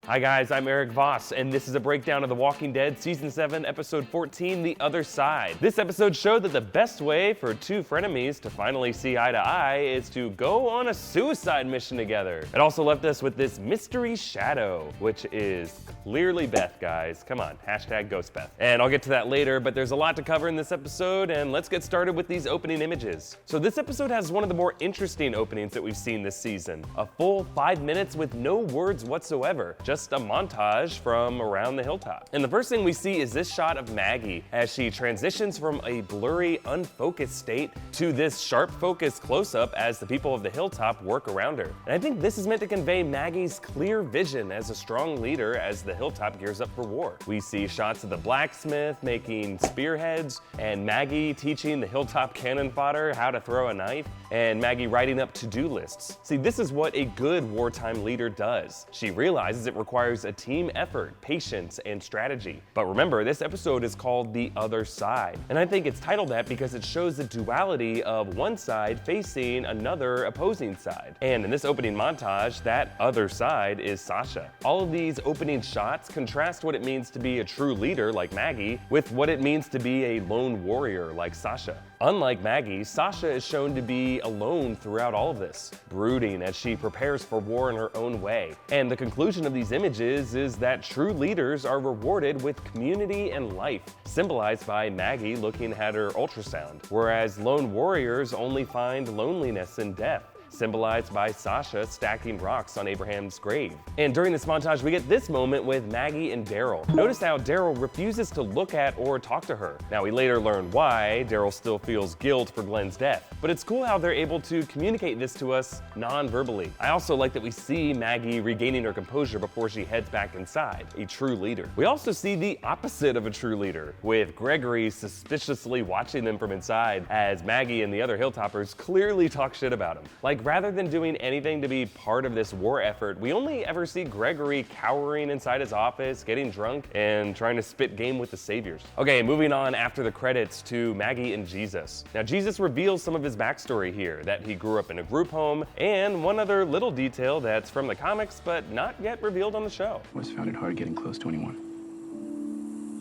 Hi guys, I'm Erik Voss, and this is a breakdown of The Walking Dead Season 7, Episode 14, The Other Side. This episode showed that the best way for two frenemies to finally see eye to eye is to go on a suicide mission together. It also left us with this mystery shadow, which is clearly Beth, guys. Come on, hashtag Ghost Beth. And I'll get to that later, but there's a lot to cover in this episode, and let's get started with these opening images. So this episode has one of the more interesting openings that we've seen this season. A full 5 minutes with no words whatsoever. Just a montage from around the hilltop. And the first thing we see is this shot of Maggie as she transitions from a blurry, unfocused state to this sharp focus close-up as the people of the hilltop work around her. And I think this is meant to convey Maggie's clear vision as a strong leader as the hilltop gears up for war. We see shots of the blacksmith making spearheads, and Maggie teaching the hilltop cannon fodder how to throw a knife, and Maggie writing up to-do lists. See, this is what a good wartime leader does. She realizes it requires a team effort, patience, and strategy. But remember, this episode is called The Other Side. And I think it's titled that because it shows the duality of one side facing another opposing side. And in this opening montage, that other side is Sasha. All of these opening shots contrast what it means to be a true leader like Maggie with what it means to be a lone warrior like Sasha. Unlike Maggie, Sasha is shown to be alone throughout all of this, brooding as she prepares for war in her own way. And the conclusion of these images is that true leaders are rewarded with community and life, symbolized by Maggie looking at her ultrasound, whereas lone warriors only find loneliness and death, symbolized by Sasha stacking rocks on Abraham's grave. And during this montage, we get this moment with Maggie and Daryl. Notice how Daryl refuses to look at or talk to her. Now, we later learn why Daryl still feels guilt for Glenn's death, but it's cool how they're able to communicate this to us non-verbally. I also like that we see Maggie regaining her composure before she heads back inside, a true leader. We also see the opposite of a true leader, with Gregory suspiciously watching them from inside as Maggie and the other Hilltoppers clearly talk shit about him. Like, rather than doing anything to be part of this war effort, we only ever see Gregory cowering inside his office, getting drunk, and trying to spit game with the saviors. Okay, moving on after the credits to Maggie and Jesus. Now, Jesus reveals some of his backstory here, that he grew up in a group home, and one other little detail that's from the comics, but not yet revealed on the show. I always found it hard getting close to anyone.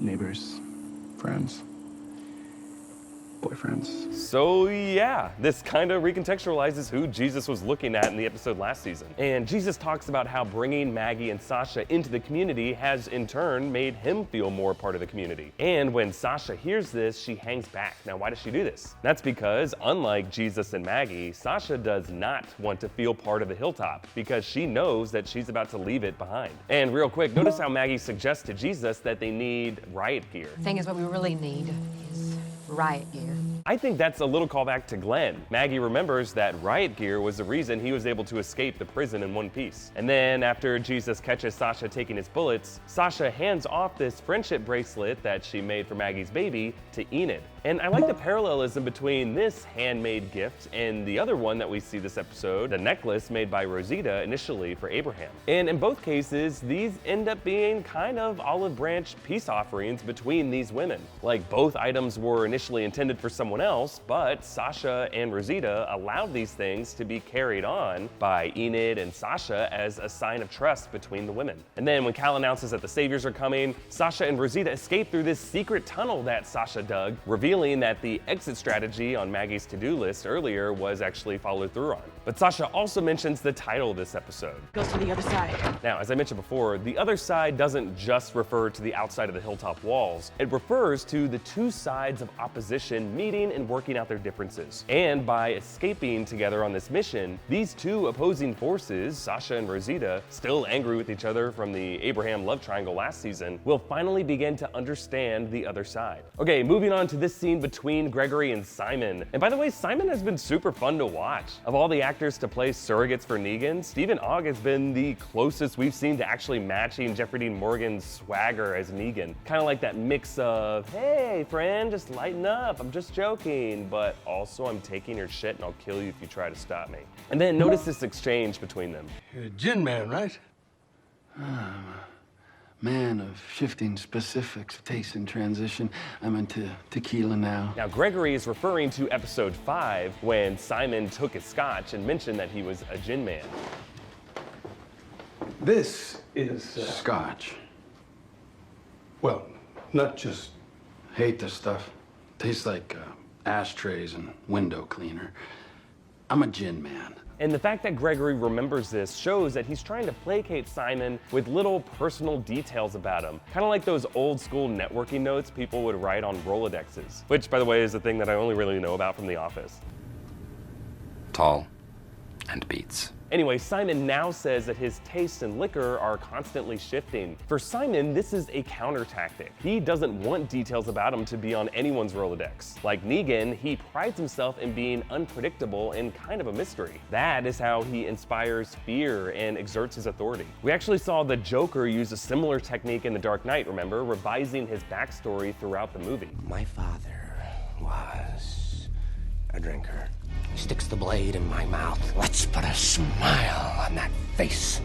Neighbors, friends, boyfriends. So yeah, this kind of recontextualizes who Jesus was looking at in the episode last season. And Jesus talks about how bringing Maggie and Sasha into the community has in turn made him feel more part of the community. And when Sasha hears this, she hangs back. Now, why does she do this? That's because, unlike Jesus and Maggie, Sasha does not want to feel part of the hilltop because she knows that she's about to leave it behind. And real quick, notice how Maggie suggests to Jesus that they need riot gear. Thing is, what we really need is riot gear. I think that's a little callback to Glenn. Maggie remembers that riot gear was the reason he was able to escape the prison in one piece. And then after Jesus catches Sasha taking his bullets, Sasha hands off this friendship bracelet that she made for Maggie's baby to Enid. And I like the parallelism between this handmade gift and the other one that we see this episode, the necklace made by Rosita initially for Abraham. And in both cases, these end up being kind of olive branch peace offerings between these women. Like, both items were initially intended for someone else, but Sasha and Rosita allowed these things to be carried on by Enid and Sasha as a sign of trust between the women. And then when Cal announces that the saviors are coming, Sasha and Rosita escape through this secret tunnel that Sasha dug, revealing that the exit strategy on Maggie's to-do list earlier was actually followed through on. But Sasha also mentions the title of this episode. Goes to the other side. Now, as I mentioned before, the other side doesn't just refer to the outside of the hilltop walls. It refers to the two sides of opposition meeting and working out their differences. And by escaping together on this mission, these two opposing forces, Sasha and Rosita, still angry with each other from the Abraham love triangle last season, will finally begin to understand the other side. Okay, moving on to this scene between Gregory and Simon. And by the way, Simon has been super fun to watch. Of all the actors to play surrogates for Negan, Stephen Ogg has been the closest we've seen to actually matching Jeffrey Dean Morgan's swagger as Negan. Kind of like that mix of, hey friend, just lighten up, I'm just joking, but also I'm taking your shit and I'll kill you if you try to stop me. And then notice this exchange between them. You're a gin man, right? Man of shifting specifics, taste and transition. I'm into tequila now. Now, Gregory is referring to episode 5 when Simon took his scotch and mentioned that he was a gin man. This is, Scotch. well, not just... Hate this stuff. Tastes like ashtrays and window cleaner. I'm a gin man. And the fact that Gregory remembers this shows that he's trying to placate Simon with little personal details about him. Kind of like those old school networking notes people would write on Rolodexes. Which, by the way, is a thing that I only really know about from The Office. Tall and beats. Anyway, Simon now says that his tastes in liquor are constantly shifting. For Simon, this is a counter tactic. He doesn't want details about him to be on anyone's Rolodex. Like Negan, he prides himself in being unpredictable and kind of a mystery. That is how he inspires fear and exerts his authority. We actually saw the Joker use a similar technique in The Dark Knight, remember? Revising his backstory throughout the movie. My father was a drinker. He sticks the blade in my mouth. Let's put a smile on that face.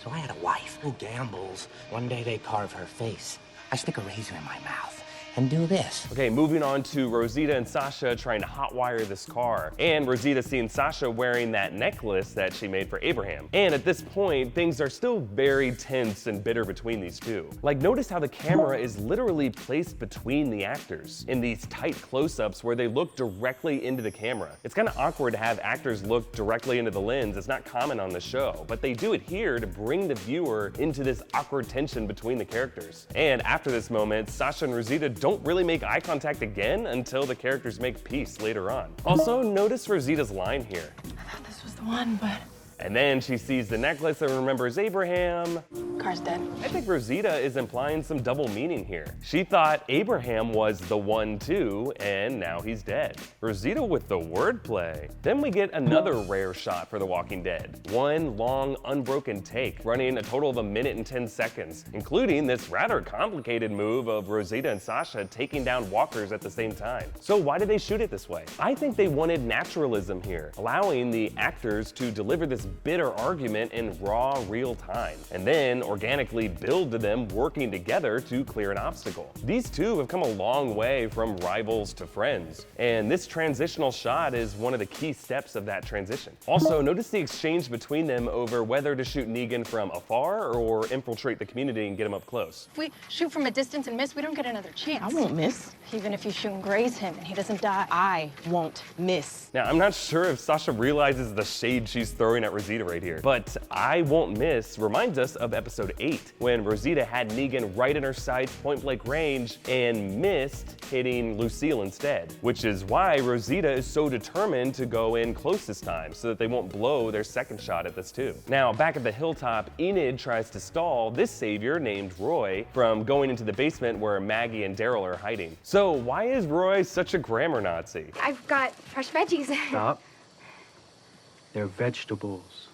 So I had a wife who gambles. One day they carve her face. I stick a razor in my mouth and do this. Okay, moving on to Rosita and Sasha trying to hotwire this car. And Rosita seeing Sasha wearing that necklace that she made for Abraham. And at this point, things are still very tense and bitter between these two. Like, notice how the camera is literally placed between the actors in these tight close-ups where they look directly into the camera. It's kind of awkward to have actors look directly into the lens. It's not common on the show, but they do it here to bring the viewer into this awkward tension between the characters. And after this moment, Sasha and Rosita don't really make eye contact again until the characters make peace later on. Also, notice Rosita's line here. I thought this was the one, but And then she sees the necklace and remembers Abraham. car's dead. I think Rosita is implying some double meaning here. She thought Abraham was the one too, and now he's dead. Rosita with the wordplay. Then we get another rare shot for The Walking Dead. One long, unbroken take, running a total of 1 minute and 10 seconds, including this rather complicated move of Rosita and Sasha taking down walkers at the same time. So why did they shoot it this way? I think they wanted naturalism here, allowing the actors to deliver this bitter argument in raw, real time, and then organically build to them working together to clear an obstacle. These two have come a long way from rivals to friends, and this transitional shot is one of the key steps of that transition. Also, notice the exchange between them over whether to shoot Negan from afar or infiltrate the community and get him up close. If we shoot from a distance and miss, we don't get another chance. I won't miss. Even if you shoot and graze him and he doesn't die. I won't miss. Now, I'm not sure if Sasha realizes the shade she's throwing at Rosita right here, but I won't miss reminds us of episode 8, when Rosita had Negan right in her sights, point blank range, and missed, hitting Lucille instead, which is why Rosita is so determined to go in close this time so that they won't blow their second shot at this too. Now, back at the Hilltop, Enid tries to stall this savior named Roy from going into the basement where Maggie and Daryl are hiding. So why is Roy such a grammar Nazi? I've got fresh veggies. Stop. They're vegetables.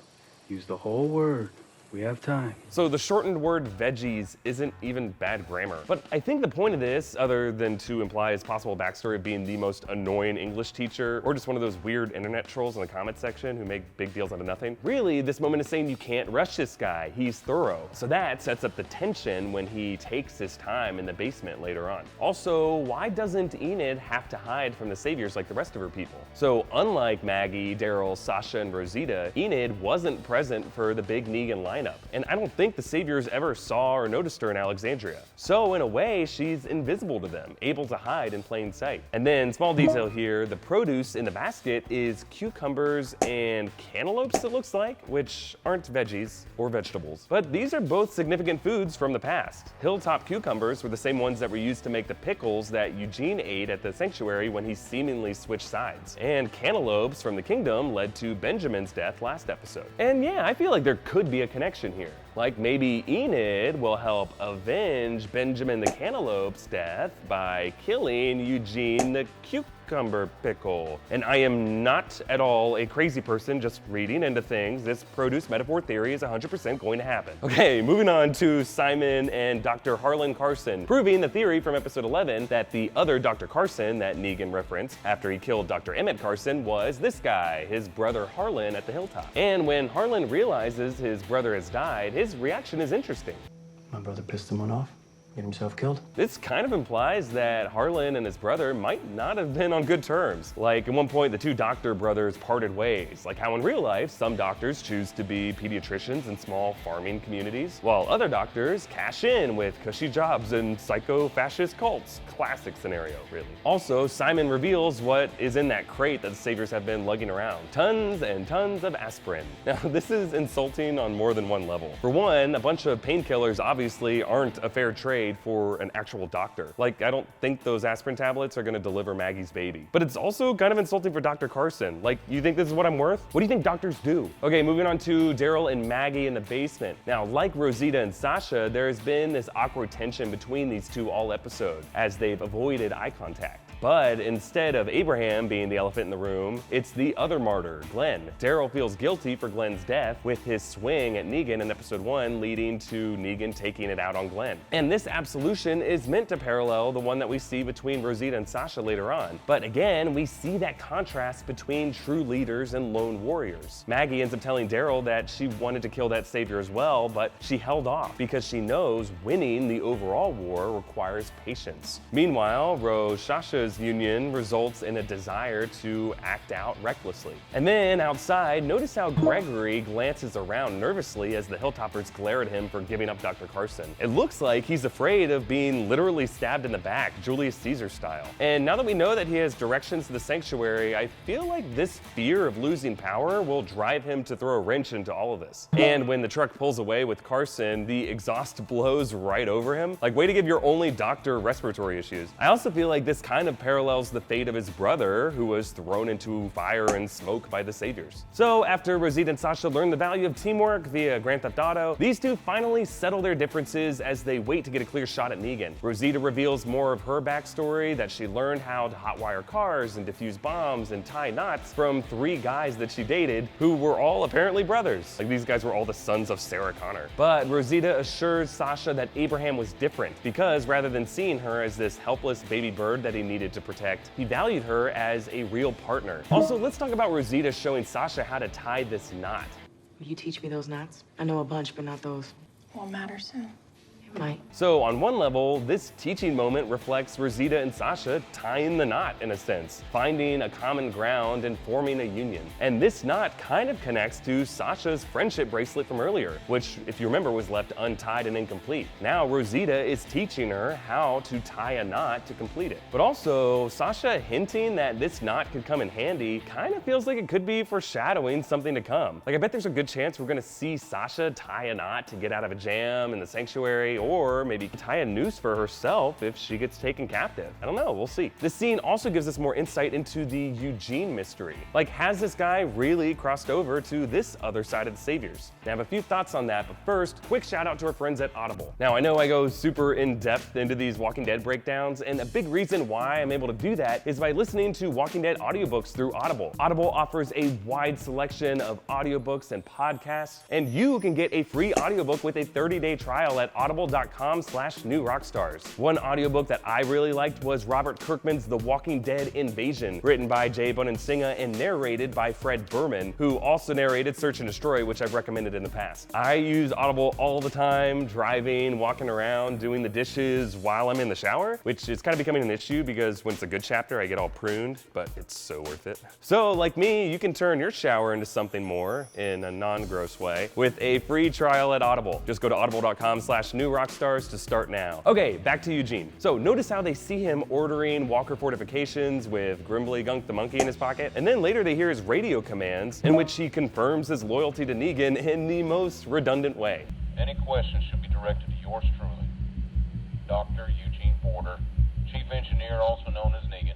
Use the whole word. We have time. So the shortened word veggies isn't even bad grammar. But I think the point of this, other than to imply his possible backstory of being the most annoying English teacher, or just one of those weird internet trolls in the comment section who make big deals out of nothing, really this moment is saying you can't rush this guy, he's thorough. So that sets up the tension when he takes his time in the basement later on. Also, why doesn't Enid have to hide from the saviors like the rest of her people? So unlike Maggie, Daryl, Sasha, and Rosita, Enid wasn't present for the big Negan lineup. And I don't think the saviors ever saw or noticed her in Alexandria. So in a way, she's invisible to them, able to hide in plain sight. And then, small detail here, the produce in the basket is cucumbers and cantaloupes, it looks like, which aren't veggies or vegetables. But these are both significant foods from the past. Hilltop cucumbers were the same ones that were used to make the pickles that Eugene ate at the sanctuary when he seemingly switched sides. And cantaloupes from the kingdom led to Benjamin's death last episode. And yeah, I feel like there could be a connection here. Like maybe Enid will help avenge Benjamin the Cantaloupe's death by killing Eugene the cucumber pickle. And I am not at all a crazy person just reading into things. This produce metaphor theory is 100% going to happen. Okay, moving on to Simon and Dr. Harlan Carson, proving the theory from episode 11 that the other Dr. Carson that Negan referenced after he killed Dr. Emmett Carson was this guy, his brother Harlan at the Hilltop. And when Harlan realizes his brother has died, his reaction is interesting. My brother pissed someone off? Get himself killed? This kind of implies that Harlan and his brother might not have been on good terms. Like, at one point, the two doctor brothers parted ways. Like how in real life, some doctors choose to be pediatricians in small farming communities, while other doctors cash in with cushy jobs and psycho-fascist cults. Classic scenario, really. Also, Simon reveals what is in that crate that the Saviors have been lugging around. Tons and tons of aspirin. Now, this is insulting on more than one level. For one, a bunch of painkillers obviously aren't a fair trade for an actual doctor. Like, I don't think those aspirin tablets are gonna deliver Maggie's baby. But it's also kind of insulting for Dr. Carson. Like, you think this is what I'm worth? What do you think doctors do? Okay, moving on to Daryl and Maggie in the basement. Now, like Rosita and Sasha, there has been this awkward tension between these two all episode as they've avoided eye contact. But instead of Abraham being the elephant in the room, it's the other martyr, Glenn. Daryl feels guilty for Glenn's death, with his swing at Negan in episode 1 leading to Negan taking it out on Glenn. And this absolution is meant to parallel the one that we see between Rosita and Sasha later on. But again, we see that contrast between true leaders and lone warriors. Maggie ends up telling Daryl that she wanted to kill that savior as well, but she held off because she knows winning the overall war requires patience. Meanwhile, Sasha's union results in a desire to act out recklessly. And then outside, notice how Gregory glances around nervously as the Hilltoppers glare at him for giving up Dr. Carson. It looks like he's afraid of being literally stabbed in the back, Julius Caesar style. And now that we know that he has directions to the sanctuary, I feel like this fear of losing power will drive him to throw a wrench into all of this. And when the truck pulls away with Carson, the exhaust blows right over him. Like, way to give your only doctor respiratory issues. I also feel like this kind of parallels the fate of his brother, who was thrown into fire and smoke by the Saviors. So after Rosita and Sasha learn the value of teamwork via Grand Theft Auto, these two finally settle their differences as they wait to get a clear shot at Negan. Rosita reveals more of her backstory, that she learned how to hotwire cars and defuse bombs and tie knots from 3 guys that she dated, who were all apparently brothers. Like, these guys were all the sons of Sarah Connor. But Rosita assures Sasha that Abraham was different, because rather than seeing her as this helpless baby bird that he needed to protect, he valued her as a real partner. Also, let's talk about Rosita showing Sasha how to tie this knot. Will you teach me those knots? I know a bunch, but not those. Won't matter soon. It might. So on one level, this teaching moment reflects Rosita and Sasha tying the knot in a sense, finding a common ground and forming a union. And this knot kind of connects to Sasha's friendship bracelet from earlier, which, if you remember, was left untied and incomplete. Now Rosita is teaching her how to tie a knot to complete it. But also, Sasha hinting that this knot could come in handy kind of feels like it could be foreshadowing something to come. Like, I bet there's a good chance we're gonna see Sasha tie a knot to get out of a jam in the sanctuary, or maybe tie a noose for herself if she gets taken captive. I don't know, we'll see. This scene also gives us more insight into the Eugene mystery. Like, has this guy really crossed over to this other side of the Saviors? Now, I have a few thoughts on that, but first, quick shout out to our friends at Audible. Now, I know I go super in-depth into these Walking Dead breakdowns, and a big reason why I'm able to do that is by listening to Walking Dead audiobooks through Audible. Audible offers a wide selection of audiobooks and podcasts, and you can get a free audiobook with a 30-day trial at audible.com/newrockstars. One audiobook that I really liked was Robert Kirkman's The Walking Dead Invasion, written by Jay Bonansinga and narrated by Fred Berman, who also narrated Search and Destroy, which I've recommended in the past. I use Audible all the time, driving, walking around, doing the dishes while I'm in the shower, which is kind of becoming an issue because when it's a good chapter, I get all pruned, but it's so worth it. So like me, you can turn your shower into something more in a non-gross way with a free trial at Audible. Just go to audible.com/newrockstars to start now. Okay, back to Eugene. So notice how they see him ordering Walker fortifications with Grimbly Gunk the monkey in his pocket, and then later they hear his radio commands in which he confirms his loyalty to Negan in the most redundant way. Any questions should be directed to yours truly, Dr. Eugene Porter, Chief Engineer, also known as Negan,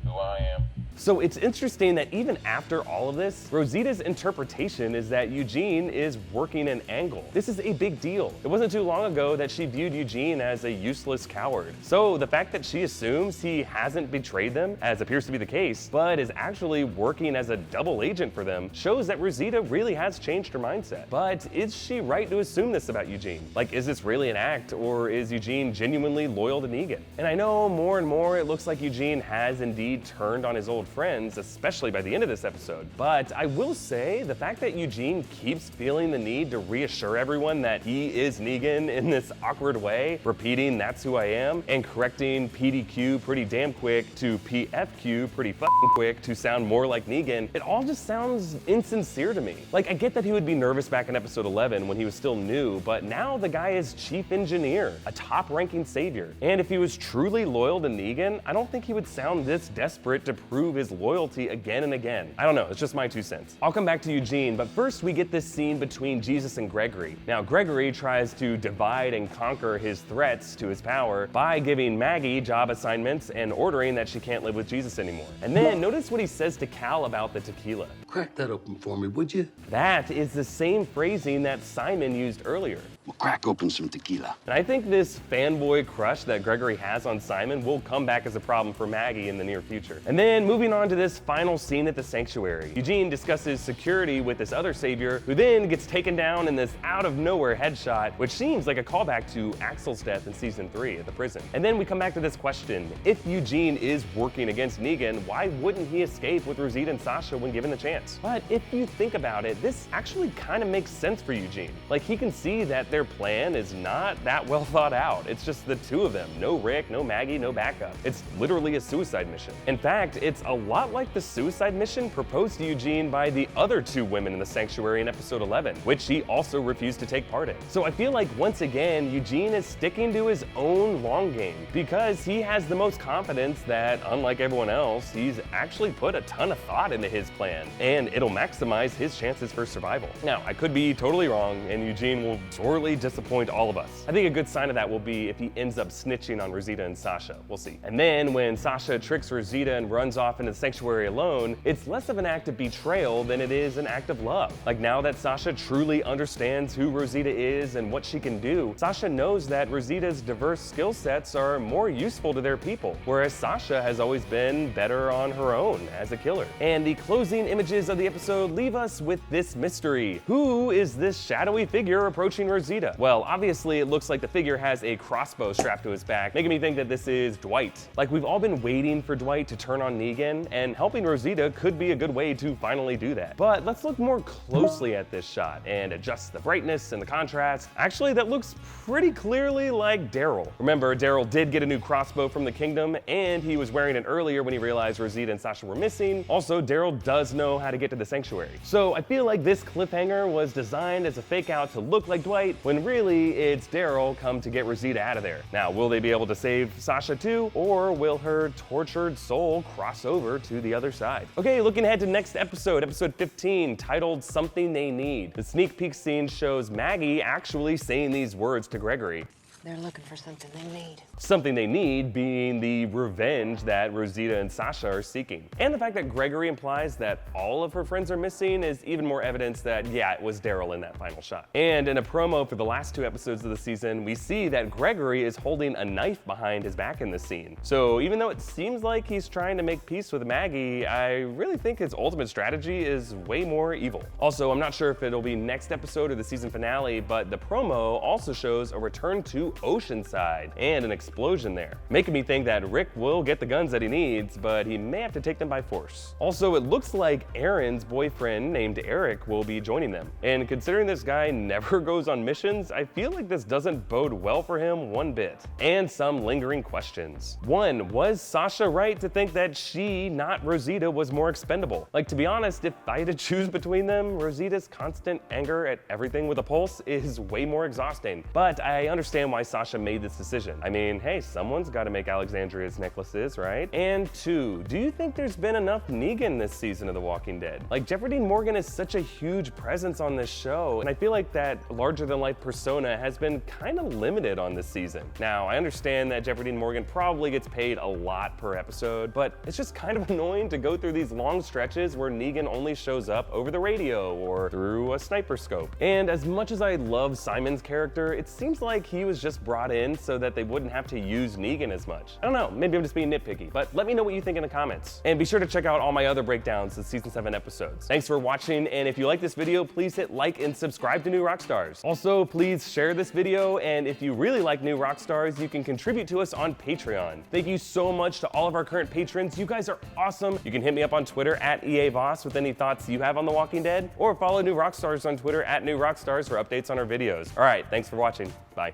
who I am. So it's interesting that even after all of this, Rosita's interpretation is that Eugene is working an angle. This is a big deal. It wasn't too long ago that she viewed Eugene as a useless coward. So the fact that she assumes he hasn't betrayed them, as appears to be the case, but is actually working as a double agent for them, shows that Rosita really has changed her mindset. But is she right to assume this about Eugene? Like, is this really an act, or is Eugene genuinely loyal to Negan? And I know more and more it looks like Eugene has indeed turned on his old friends, especially by the end of this episode. But I will say, the fact that Eugene keeps feeling the need to reassure everyone that he is Negan in this awkward way, repeating "that's who I am," and correcting PDQ pretty damn quick to PFQ pretty fucking quick to sound more like Negan, it all just sounds insincere to me. Like, I get that he would be nervous back in episode 11 when he was still new, but now the guy is chief engineer, a top-ranking savior. And if he was truly loyal to Negan, I don't think he would sound this desperate to prove his loyalty again and again. I don't know, it's just my 2 cents. I'll come back to Eugene, but first we get this scene between Jesus and Gregory. Now, Gregory tries to divide and conquer his threats to his power by giving Maggie job assignments and ordering that she can't live with Jesus anymore. And then notice what he says to Cal about the tequila. Crack that open for me, would you? That is the same phrasing that Simon used earlier. We'll crack open some tequila. And I think this fanboy crush that Gregory has on Simon will come back as a problem for Maggie in the near future. And then moving on to this final scene at the sanctuary. Eugene discusses security with this other savior, who then gets taken down in this out-of-nowhere headshot, which seems like a callback to Axel's death in season 3 at the prison. And then we come back to this question. If Eugene is working against Negan, why wouldn't he escape with Rosita and Sasha when given the chance? But if you think about it, this actually kind of makes sense for Eugene. Like, he can see that their plan is not that well thought out. It's just the two of them. No Rick, no Maggie, no backup. It's literally a suicide mission. In fact, it's a lot like the suicide mission proposed to Eugene by the other 2 women in the sanctuary in episode 11, which he also refused to take part in. So I feel like once again, Eugene is sticking to his own long game because he has the most confidence that, unlike everyone else, he's actually put a ton of thought into his plan, and it'll maximize his chances for survival. Now, I could be totally wrong, and Eugene will sorely disappoint all of us. I think a good sign of that will be if he ends up snitching on Rosita and Sasha. We'll see. And then when Sasha tricks Rosita and runs off into the sanctuary alone, it's less of an act of betrayal than it is an act of love. Like, now that Sasha truly understands who Rosita is and what she can do, Sasha knows that Rosita's diverse skill sets are more useful to their people, whereas Sasha has always been better on her own as a killer. And the closing images of the episode leave us with this mystery. Who is this shadowy figure approaching Rosita? Well, obviously it looks like the figure has a crossbow strapped to his back, making me think that this is Dwight. Like, we've all been waiting for Dwight to turn on Negan, and helping Rosita could be a good way to finally do that. But let's look more closely at this shot and adjust the brightness and the contrast. Actually, that looks pretty clearly like Daryl. Remember, Daryl did get a new crossbow from the Kingdom, and he was wearing it earlier when he realized Rosita and Sasha were missing. Also, Daryl does know how to get to the sanctuary. So I feel like this cliffhanger was designed as a fake out to look like Dwight, when really it's Daryl come to get Rosita out of there. Now, will they be able to save Sasha too, or will her tortured soul cross over to the other side? Okay, looking ahead to next episode, episode 15, titled Something They Need. The sneak peek scene shows Maggie actually saying these words to Gregory. They're looking for something they need. Something they need being the revenge that Rosita and Sasha are seeking. And the fact that Gregory implies that all of her friends are missing is even more evidence that, yeah, it was Daryl in that final shot. And in a promo for the last 2 episodes of the season, we see that Gregory is holding a knife behind his back in this scene. So even though it seems like he's trying to make peace with Maggie, I really think his ultimate strategy is way more evil. Also, I'm not sure if it'll be next episode or the season finale, but the promo also shows a return to Oceanside and an explosion there, making me think that Rick will get the guns that he needs, but he may have to take them by force. Also, it looks like Erin's boyfriend named Erik will be joining them. And considering this guy never goes on missions, I feel like this doesn't bode well for him one bit. And some lingering questions. 1, was Sasha right to think that she, not Rosita, was more expendable? Like, to be honest, if I had to choose between them, Rosita's constant anger at everything with a pulse is way more exhausting. But I understand why Sasha made this decision. I mean, hey, someone's got to make Alexandria's necklaces, right? And 2, do you think there's been enough Negan this season of The Walking Dead? Like, Jeffrey Dean Morgan is such a huge presence on this show, and I feel like that larger-than-life persona has been kind of limited on this season. Now, I understand that Jeffrey Dean Morgan probably gets paid a lot per episode, but it's just kind of annoying to go through these long stretches where Negan only shows up over the radio or through a sniper scope. And as much as I love Simon's character, it seems like he was just brought in so that they wouldn't have to use Negan as much. I don't know, maybe I'm just being nitpicky, but let me know what you think in the comments. And be sure to check out all my other breakdowns of season 7 episodes. Thanks for watching, and if you like this video, please hit like and subscribe to New Rockstars. Also, Also, please share this video, and if you really like New Rockstars, you can contribute to us on Patreon. Thank you so much to all of our current patrons. You guys are awesome. You can hit me up on Twitter at EA Voss with any thoughts you have on The Walking Dead, or follow New Rockstars on Twitter at New Rockstars for updates on our videos. All right, thanks for watching. Bye.